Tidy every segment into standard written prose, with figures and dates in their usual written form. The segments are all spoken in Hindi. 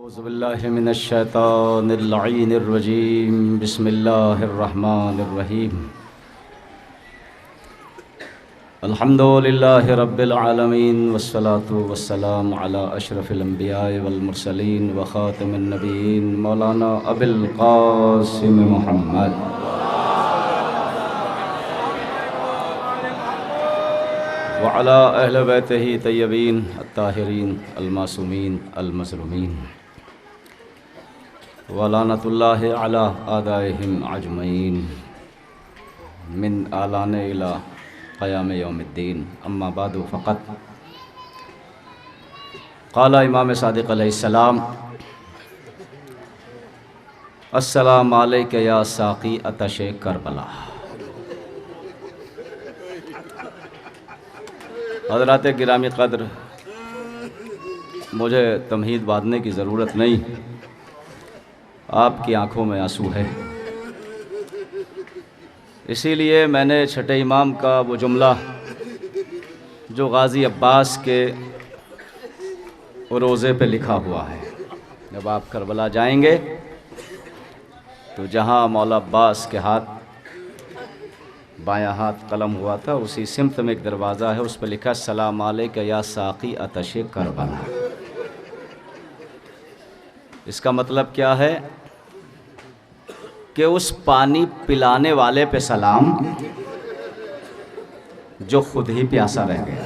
औज़ुबिल्लाहि मिनश्शैतानिर्रजीम बिस्मिल्लाहिर्रहमानिर्रहीम अल्हम्दुलिल्लाहि रब्बिल आलमीन वस्सलातु वस्सलामु अला अशरफिल अंबिया'i वल मुरसलीन व खातिमिन नबिय्यीन मौलाना अबुल क़ासिम मुहम्मद व अला अहले बैतिही तय्यबीन अत्ताहिरीन अल-मासूमीन अल-मज़लूमीन व लानतुल्लाहि अला आदाइहिम अजमईन मिन आलान इला क़याम यौमिद्दीन अम्मा बादु फ़क़त क़ाला इमाम सादिक़ अलैहिस्सलाम अस्सलामु अलैका या साक़ी अतशे करबला। हज़रात गिरामी क़द्र, मुझे तमहीद बांधने की ज़रूरत नहीं, आपकी आँखों में आंसू है। इसीलिए मैंने छठे इमाम का वो जुमला जो गाज़ी अब्बास के रोज़े पे लिखा हुआ है, जब आप करबला जाएंगे तो जहाँ मौला अब्बास के हाथ बायां हाथ कलम हुआ था, उसी सिमत में एक दरवाज़ा है, उस पर लिखा अस्सलामु अलैका या साक़ी अतशे करबला। इसका मतलब क्या है कि उस पानी पिलाने वाले पे सलाम जो खुद ही प्यासा रह गया।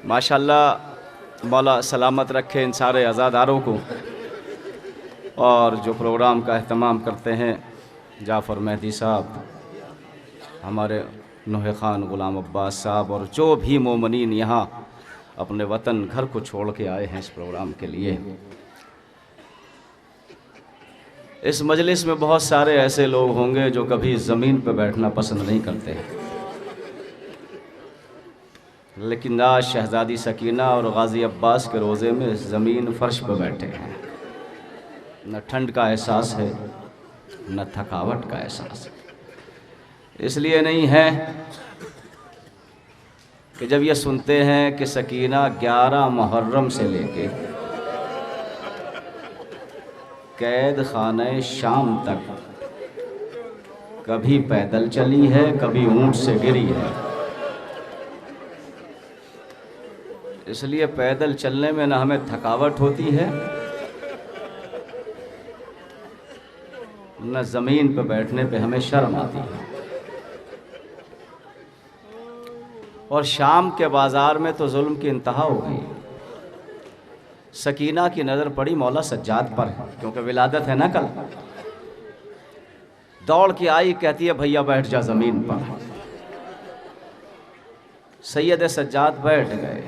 माशाअल्लाह, मौला सलामत रखे इन सारे अज़ादारों को। और जो प्रोग्राम का अहतमाम करते हैं जाफ़र मेहदी साहब, हमारे नूह ख़ान ग़ुलाम अब्बास साहब, और जो भी मोमिनीन यहाँ अपने वतन घर को छोड़ के आए हैं इस प्रोग्राम के लिए। इस मजलिस में बहुत सारे ऐसे लोग होंगे जो कभी ज़मीन पर बैठना पसंद नहीं करते, लेकिन आज शहज़ादी सकीना और गाज़ी अब्बास के रोज़े में ज़मीन फ़र्श पर बैठे हैं। न ठंड का एहसास है, न थकावट का एहसास है। इसलिए नहीं है कि जब ये सुनते हैं कि सकीना 11 मुहर्रम से लेके कैद खाने शाम तक कभी पैदल चली है, कभी ऊंट से गिरी है। इसलिए पैदल चलने में न हमें थकावट होती है, न ज़मीन पर बैठने पे हमें शर्म आती है। और शाम के बाज़ार में तो जुल्म की इंतहा हो गई। सकीना की नज़र पड़ी मौला सज्जाद पर, क्योंकि विलादत है ना कल। दौड़ के आई, कहती है भैया बैठ जा ज़मीन पर। सैयद सज्जाद बैठ गए,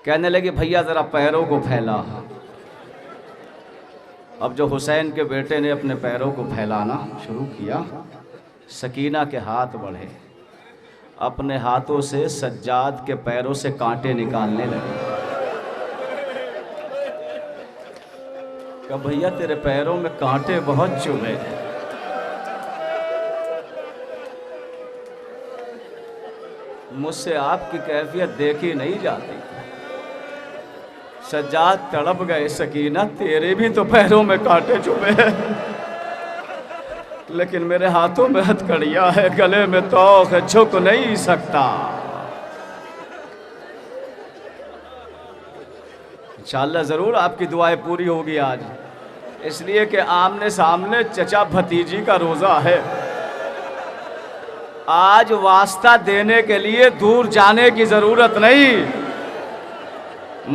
कहने लगे भैया ज़रा पैरों को फैला। अब जो हुसैन के बेटे ने अपने पैरों को फैलाना शुरू किया, सकीना के हाथ बढ़े, अपने हाथों से सज्जाद के पैरों से कांटे निकालने लगे। कहा भैया तेरे पैरों में कांटे बहुत चुभे हैं। मुझसे आपकी कैफियत देखी नहीं जाती। सज्जाद तड़प गए, सकीना तेरे भी तो पैरों में कांटे चुभे हैं, लेकिन मेरे हाथों में हथकड़ियां है, गले में तौक है, झुक नहीं सकता। इंशाअल्लाह ज़रूर आपकी दुआएं पूरी होगी आज, इसलिए कि आमने सामने चचा भतीजी का रोज़ा है। आज वास्ता देने के लिए दूर जाने की ज़रूरत नहीं।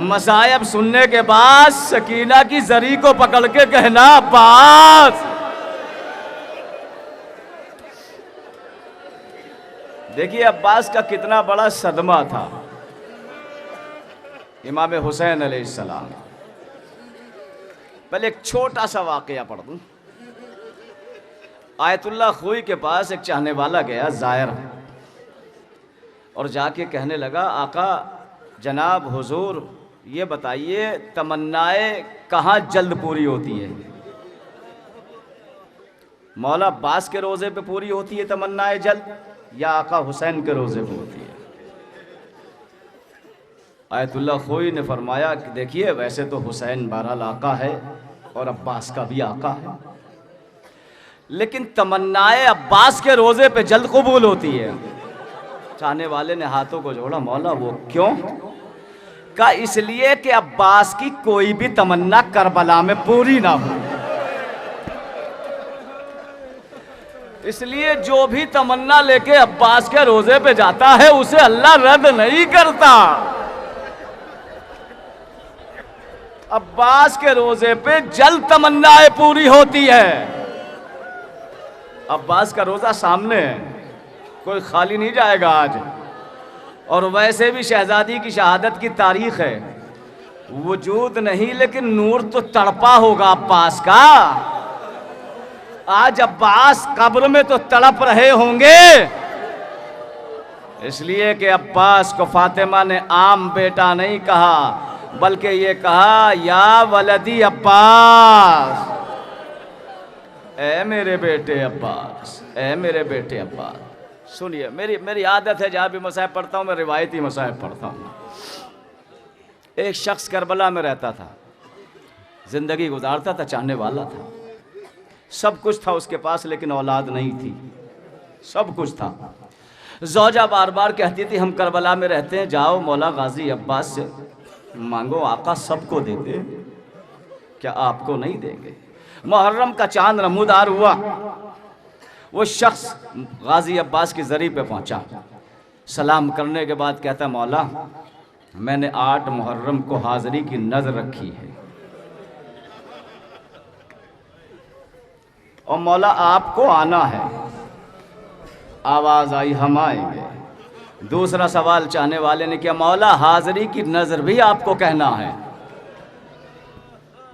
मसायब सुनने के बाद सकीना की जरी को पकड़ के कहना अब्बास। देखिए अब्बास का कितना बड़ा सदमा था। इमाम हुसैन अलैहिस्सलाम। पहले एक छोटा सा वाकया पढ़ दूं। आयतुल्लाह खोई के पास एक चाहने वाला गया, जायर, और जाके कहने लगा आका जनाब हुजूर ये बताइए तमन्नाएं कहाँ जल्द पूरी होती है? मौला अब्बास के रोज़े पे पूरी होती है तमन्नाएं जल्द, या आका हुसैन के रोज़े पे होती है? आयतुल्लाह खोई ने फरमाया कि देखिए वैसे तो हुसैन बहरहाल आका है और अब्बास का भी आका है, लेकिन तमन्नाए अब्बास के रोज़े पे जल्द कबूल होती है। चाहने वाले ने हाथों को जोड़ा, मौला वो क्यों? का इसलिए कि अब्बास की कोई भी तमन्ना करबला में पूरी ना हो, इसलिए जो भी तमन्ना लेके अब्बास के रोजे पे जाता है उसे अल्लाह रद्द नहीं करता। अब्बास के रोजे पे जल्द तमन्नाएं पूरी होती है। अब्बास का रोजा सामने है, कोई खाली नहीं जाएगा आज। और वैसे भी शहजादी की शहादत की तारीख है, वजूद नहीं लेकिन नूर तो तड़पा होगा अब्बास का। आज अब्बास कब्र में तो तड़प रहे होंगे, इसलिए कि अब्बास को फातिमा ने आम बेटा नहीं कहा, बल्कि ये कहा या वलदी अब्बास, ए मेरे बेटे अब्बास, ए मेरे बेटे अब्बास। सुनिए, मेरी आदत है जहाँ भी मसाइब पढ़ता हूँ मैं रिवायती मसाइब पढ़ता हूँ। एक शख्स करबला में रहता था, जिंदगी गुजारता था, चाहने वाला था, सब कुछ था उसके पास, लेकिन औलाद नहीं थी। सब कुछ था। ज़ौजा बार बार कहती थी हम करबला में रहते हैं, जाओ मौला गाजी अब्बास से मांगो, आका सबको देते, क्या आपको नहीं देंगे? मुहर्रम का चांद नमूदार हुआ, वो शख्स गाजी अब्बास की जरी पे पहुंचा। सलाम करने के बाद कहता, मौला मैंने 8 मुहर्रम को हाजिरी की नजर रखी है और मौला आपको आना है। आवाज आई हम आएंगे। दूसरा सवाल चाहने वाले ने किया, मौला हाजिरी की नजर भी आपको कहना है?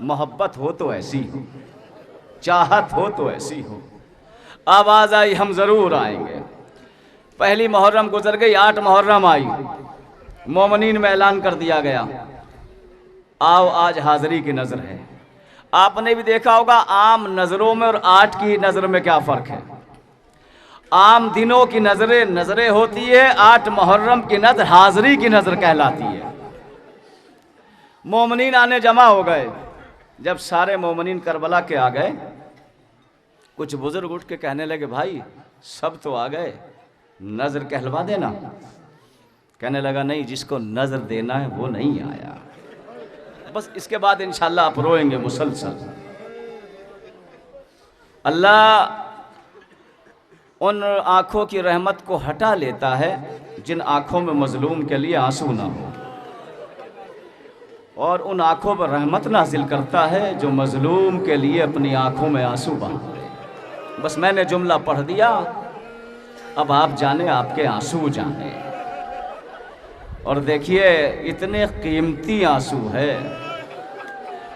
मोहब्बत हो तो ऐसी हो, चाहत हो तो ऐसी हो। आवाज आई हम जरूर आएंगे। पहली मुहर्रम गुजर गई, 8 मुहर्रम आई, मोमिनीन में ऐलान कर दिया गया, आओ आज हाजिरी की नजर है। आपने भी देखा होगा आम नजरों में और 8 की नजर में क्या फर्क है। आम दिनों की नजरें होती है, 8 मुहर्रम की नजर हाजिरी की नजर कहलाती है। मोमिनीन आने जमा हो गए। जब सारे मोमिनीन करबला के आ गए, कुछ बुजुर्ग उठ के कहने लगे, भाई सब तो आ गए, नजर कहलवा देना। कहने लगा, नहीं, जिसको नजर देना है वो नहीं आया, बस इसके बाद इंशाल्लाह आप रोएंगे मुसलसल। अल्लाह उन आँखों की रहमत को हटा लेता है जिन आँखों में मजलूम के लिए आंसू ना हो, और उन आँखों पर रहमत नाजिल करता है जो मजलूम के लिए अपनी आँखों में आंसू बहा। बस मैंने जुमला पढ़ दिया, अब आप जाने, आपके आंसू जाने। और देखिए इतने कीमती आंसू है,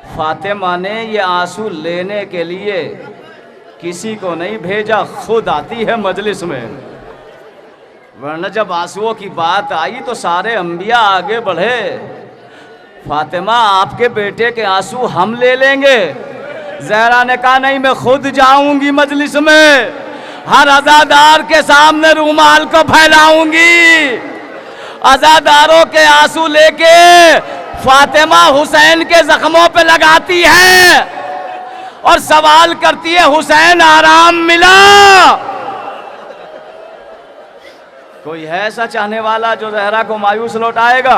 फातिमा ने ये आंसू लेने के लिए किसी को नहीं भेजा, खुद आती है मजलिस में। वरना जब आंसुओं की बात आई तो सारे अंबिया आगे बढ़े, फातिमा आपके बेटे के आंसू हम ले लेंगे। ज़हरा ने कहा, नहीं, मैं खुद जाऊंगी मजलिस में, हर अज़ादार के सामने रूमाल को फैलाऊंगी, अज़ादारों के आंसू लेके फातिमा हुसैन के जख्मों पे लगाती है और सवाल करती है, हुसैन आराम मिला? कोई है ऐसा चाहने वाला जो ज़हरा को मायूस लौटाएगा?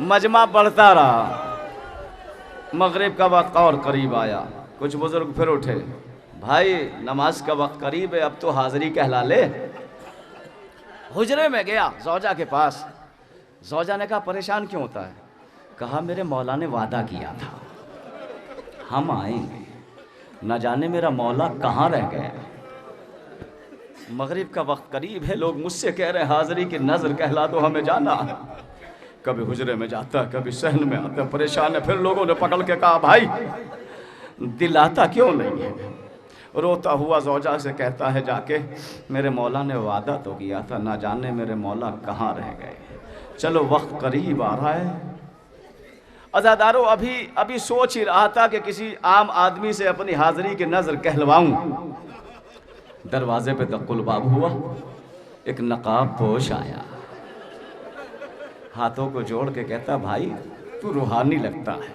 मजमा बढ़ता रहा। मगरिब का वक्त और करीब आया। कुछ बुजुर्ग फिर उठे, भाई नमाज का वक्त करीब है, अब तो हाजिरी कहला ले। हुजरे में गया ज़ौजा के पास। ज़ौजा ने कहा, परेशान क्यों होता है? कहा, मेरे मौला ने वादा किया था हम आएंगे, न जाने मेरा मौला कहाँ रह गया। मगरिब का वक्त करीब है, लोग मुझसे कह रहे हैं हाजिरी की नजर कहला दो, हमें जाना। कभी हुजरे में जाता, कभी सहन में आता, परेशान है। फिर लोगों ने पकड़ के कहा, भाई दिलाता क्यों नहीं है? रोता हुआ ज़ौजा से कहता है जाके, मेरे मौला ने वादा तो किया था, ना जाने मेरे मौला कहाँ रह गए। चलो वक्त करीब आ रहा है। अज़ादारों, अभी सोच ही रहा था कि किसी आम आदमी से अपनी हाजिरी की नज़र कहलवाऊं। दरवाजे पे दक्कुल बाब हुआ, एक नकाब पोश आया, हाथों को जोड़ के कहता, भाई तू रूहानी लगता है,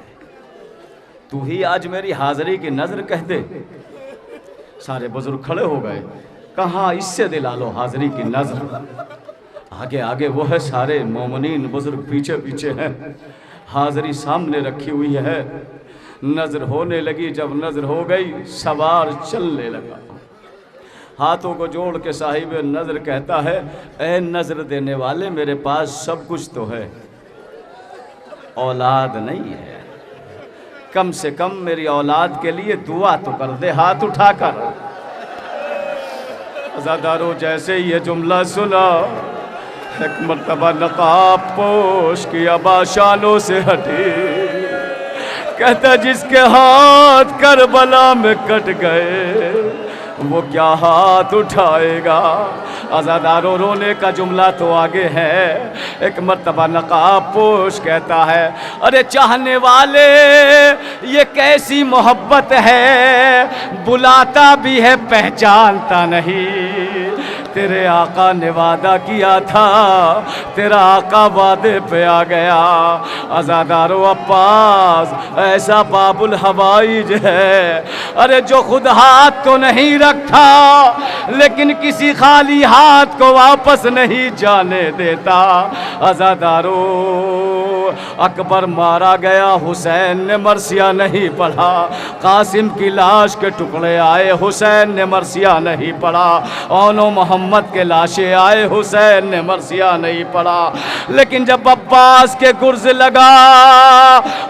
तू ही आज मेरी हाजिरी की नजर कह दे। सारे बुजुर्ग खड़े हो गए, कहाँ इससे दिला लो हाजिरी की नजर। आगे आगे वो है, सारे मोमिनीन बुजुर्ग पीछे पीछे हैं, हाजिरी सामने रखी हुई है। नजर होने लगी, जब नजर हो गई सवार चलने लगा। हाथों को जोड़ के साहिब नजर कहता है, ए नजर देने वाले, मेरे पास सब कुछ तो है, औलाद नहीं है, कम से कम मेरी औलाद के लिए दुआ तो कर दे हाथ उठाकर। अज़ादारों जैसे ये जुमला सुना, एक मर्तबा नकाब पोश की आबाशानों से हटी, कहता जिसके हाथ करबला में कट गए वो क्या हाथ उठाएगा। आज़ादारों रोने का जुमला तो आगे है। एक मर्तबा नकाब पोश कहता है, अरे चाहने वाले ये कैसी मोहब्बत है, बुलाता भी है पहचानता नहीं। तेरे आका ने वादा किया था, तेरा आका वादे पे आ गया। आज़ादारों अब्बास ऐसा बाबुल हवाइज है, अरे जो खुद हाथ तो नहीं रखता लेकिन किसी खाली हाथ को वापस नहीं जाने देता। आज़ादारों अकबर मारा गया, हुसैन ने मरसिया नहीं पढ़ा। कासिम की लाश के टुकड़े आए, हुसैन ने मरसिया नहीं पढ़ा। औनो मोहम्मद के लाशें आए, हुसैन ने मरसिया नहीं पढ़ा। लेकिन जब अब्बास के गुर्ज लगा,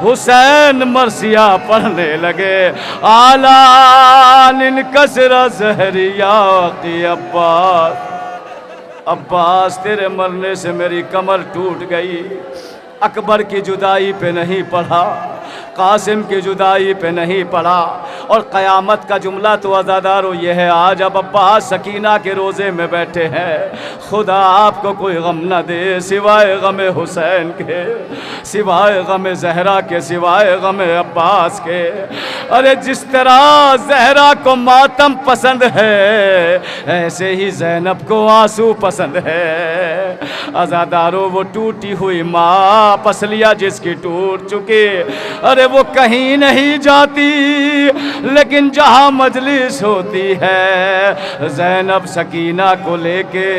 हुसैन मरसिया पढ़ने लगे। आलान कसरा जहरिया की अब्बास, अब्बास तेरे मरने से मेरी कमर टूट गई। अकबर की जुदाई पे नहीं पढ़ा, कासिम की जुदाई पे नहीं पढ़ा। और क़यामत का जुमला तो अज़ादारों ये है, आज अब अब्बास सकीना के रोज़े में बैठे हैं। खुदा आपको कोई गम न दे सिवाय गम हुसैन के, सिवाय गम ज़हरा के, सिवाय गम अब्बास के। अरे जिस तरह ज़हरा को मातम पसंद है, ऐसे ही ज़ैनब को आंसू पसंद है। अज़ादारों वो टूटी हुई माँ, पसलियाँ जिसकी टूट चुकी, अरे वो कहीं नहीं जाती, लेकिन जहाँ मजलिस होती है ज़ैनब सकीना को लेके।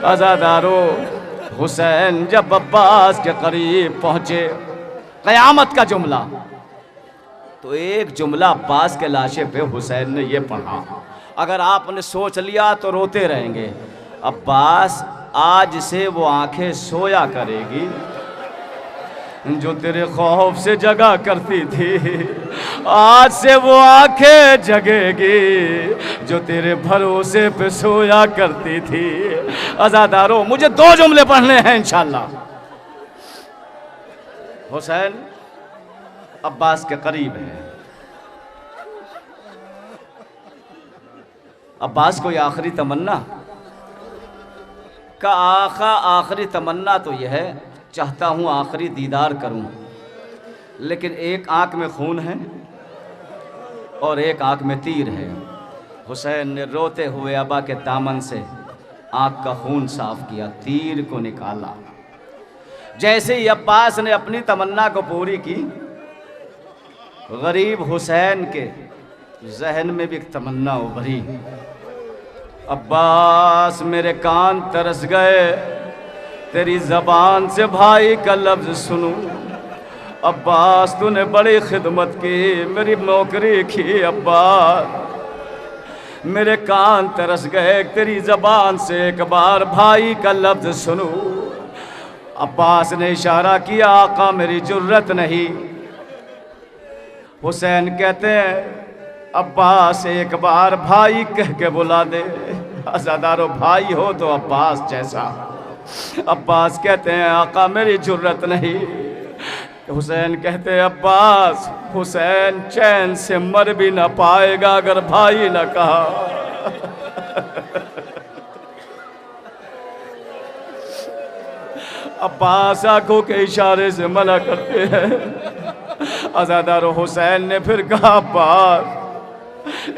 अज़ादारों हुसैन जब अब्बास के करीब पहुँचे, क़यामत का जुमला तो एक जुमला अब्बास के लाशे पे हुसैन ने ये पढ़ा, अगर आपने सोच लिया तो रोते रहेंगे। अब्बास आज से वो आंखें सोया करेगी जो तेरे खौफ से जगा करती थी, आज से वो आंखें जगेगी जो तेरे भरोसे पे सोया करती थी। अज़ादारों मुझे 2 जुमले पढ़ने हैं इंशाअल्लाह। हुसैन अब्बास के करीब है। अब्बास कोई आखिरी तमन्ना का, आखा आखिरी तमन्ना तो यह है, चाहता हूँ आखिरी दीदार करूँ, लेकिन एक आँख में खून है और एक आँख में तीर है। हुसैन ने रोते हुए अबा के दामन से आँख का खून साफ किया, तीर को निकाला। जैसे ही अब्बास ने अपनी तमन्ना को पूरी की, गरीब हुसैन के जहन में भी एक तमन्ना उभरी, अब्बास मेरे कान तरस गए, तेरी ज़बान से भाई का लफ्ज़ सुनूं। अब्बास तूने बड़ी खिदमत की, मेरी नौकरी की, अब्बास मेरे कान तरस गए, तेरी ज़बान से एक बार भाई का लफ्ज़ सुनूं। अब्बास ने इशारा किया, आका मेरी जुर्रत नहीं। हुसैन कहते हैं, अब्बास एक बार भाई कह के बुला दे। अज़ादारों भाई हो तो अब्बास जैसा। अब्बास कहते हैं, आका मेरी जुर्रत नहीं। हुसैन कहते हैं, अब्बास हुसैन चैन से मर भी ना पाएगा अगर भाई ना कहा। अब्बास आंखों के इशारे से मना करते हैं। अज़ादारों हुसैन ने फिर कहा, अब्बास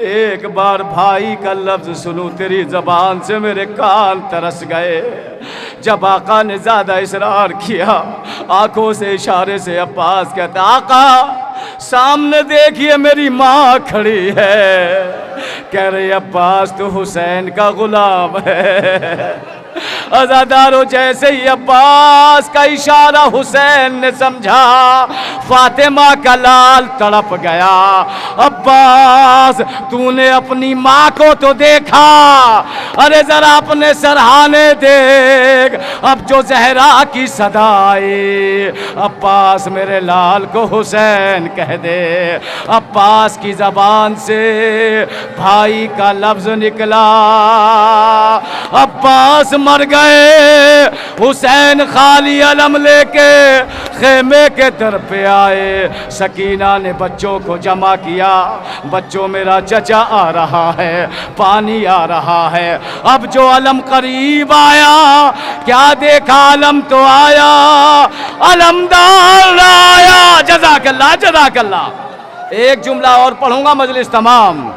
एक बार भाई का लफ्ज़ सुनूं, तेरी ज़बान से मेरे कान तरस गए। जब आका ने ज़्यादा इसरार किया, आंखों से इशारे से अब्बास कहता, आका सामने देखिए मेरी माँ खड़ी है। कह रही अब्बास तो हुसैन का गुलाम है। अज़ादारों, जैसे ही अब्बास का इशारा हुसैन ने समझा, फातिमा का लाल तड़प गया। अब्बास तूने अपनी माँ को तो देखा, अरे जरा अपने सरहाने देख, अब जो जहरा की सदा आई, अब्बास मेरे लाल को हुसैन कह दे। अब्बास की जबान से भाई का लफ्ज निकला, अब्बास मर गए। हुसैन खाली अलम लेके खेमे के दर पे आए। सकीना ने बच्चों को जमा किया, बच्चों मेरा चचा आ रहा है, पानी आ रहा है। अब जो अलम करीब आया, क्या देखा, अलम तो आया, अलमदार आया। जज़ाकल्लाह जज़ाकल्लाह। एक जुमला और पढ़ूंगा, मजलिस तमाम।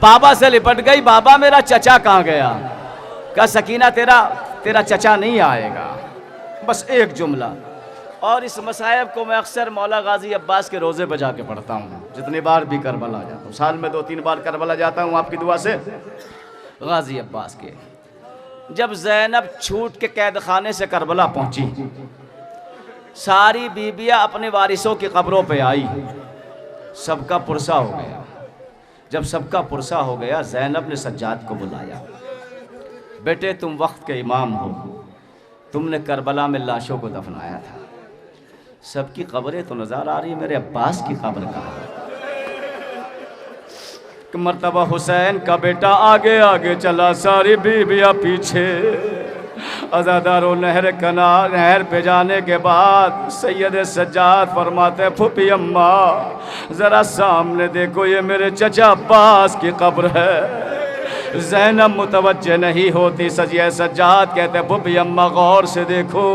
बाबा से लिपट गई, बाबा मेरा चचा कहाँ गया? का सकीना तेरा चचा नहीं आएगा। बस एक जुमला। और इस मसायब को मैं अक्सर मौला गाजी अब्बास के रोज़े पे जाके पढ़ता हूँ, जितनी बार भी करबला जाता हूँ। साल में 2-3 बार करबला जाता हूँ आपकी दुआ से। गाजी अब्बास के जब ज़ैनब छूट के कैद खाने से करबला पहुँची, सारी बीबियाँ अपने वारिसों की कब्रों पे आई, सबका पुरसा हो गया। जब सबका पुरसा हो गया, ज़ैनब ने सज्जाद को बुलाया, बेटे तुम वक्त के इमाम हो, तुमने करबला में लाशों को दफनाया था, सबकी कब्रें तो नज़र आ रही, मेरे अब्बास की कब्र कहाँ है? कि मर्तबा हुसैन का बेटा आगे आगे चला, सारी बीबियाँ पीछे। अज़ादारों, नहर पे जाने के बाद सैयद सज्जाद फरमाते, फूफी अम्मा ज़रा सामने देखो, ये मेरे चचा अब्बास की कब्र है। ज़ैनब मुतवज्जे नहीं होती। सजिया सज्जाद कहते, फूफी अम्मा गौर से देखो,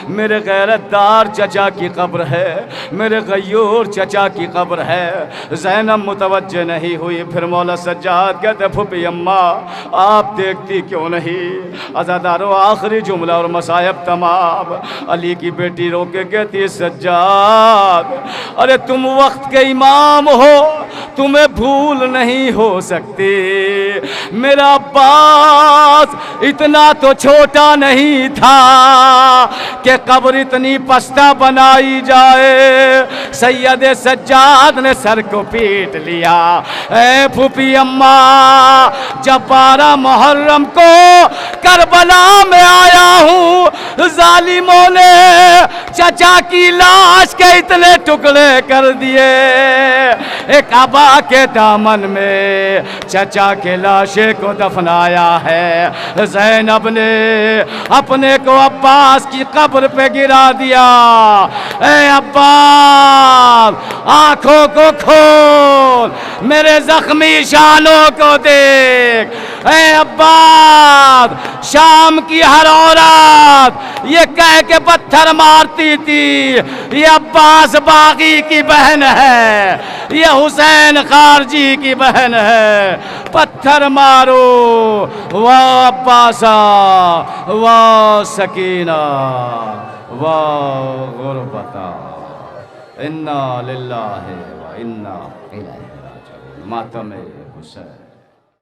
मेरे गैरतदार चचा की कब्र है, मेरे गयूर चचा की कब्र है। ज़ैनब मुतवज्जे नहीं हुई। फिर मौला सज्जाद कहते, फूफी अम्मा आप देखती क्यों नहीं? अज़ादारों, आखिरी जुमला और मसायब तमाम। अली की बेटी रो के कहती, सज्जाद अरे तुम वक्त के इमाम हो, तुम्हें भूल नहीं हो सकती। मेरा अब्बास इतना तो छोटा नहीं था कि कब्र इतनी पस्ता बनाई जाए। सैयद सज्जाद ने सर को पीट लिया। ए फूफी अम्मा, जब 12 मुहर्रम को करबला में आया हूँ, जालिमों ने चचा की लाश के इतने टुकड़े कर दिए। एक अबा के दामन में चचा के लाशे को दफनाया है। ज़ैनब ने अपने को अब्बास की कब्र पे गिरा दिया। ए अब्बास, आंखों को खोल, मेरे जख्मी शानों को देख। ए अब्बास, शाम की हर औरत ये कह के पत्थर मारती थी, ये अब्बास बागी की बहन है, ये हुसैन खारजी की बहन है, पत्थर मारो। वाह अब्बासा, वाह सकीना, वाह गुरबता, इन्ना लिल्लाहि व इन्ना इलैहि राजिऊन। मातम हुसैन।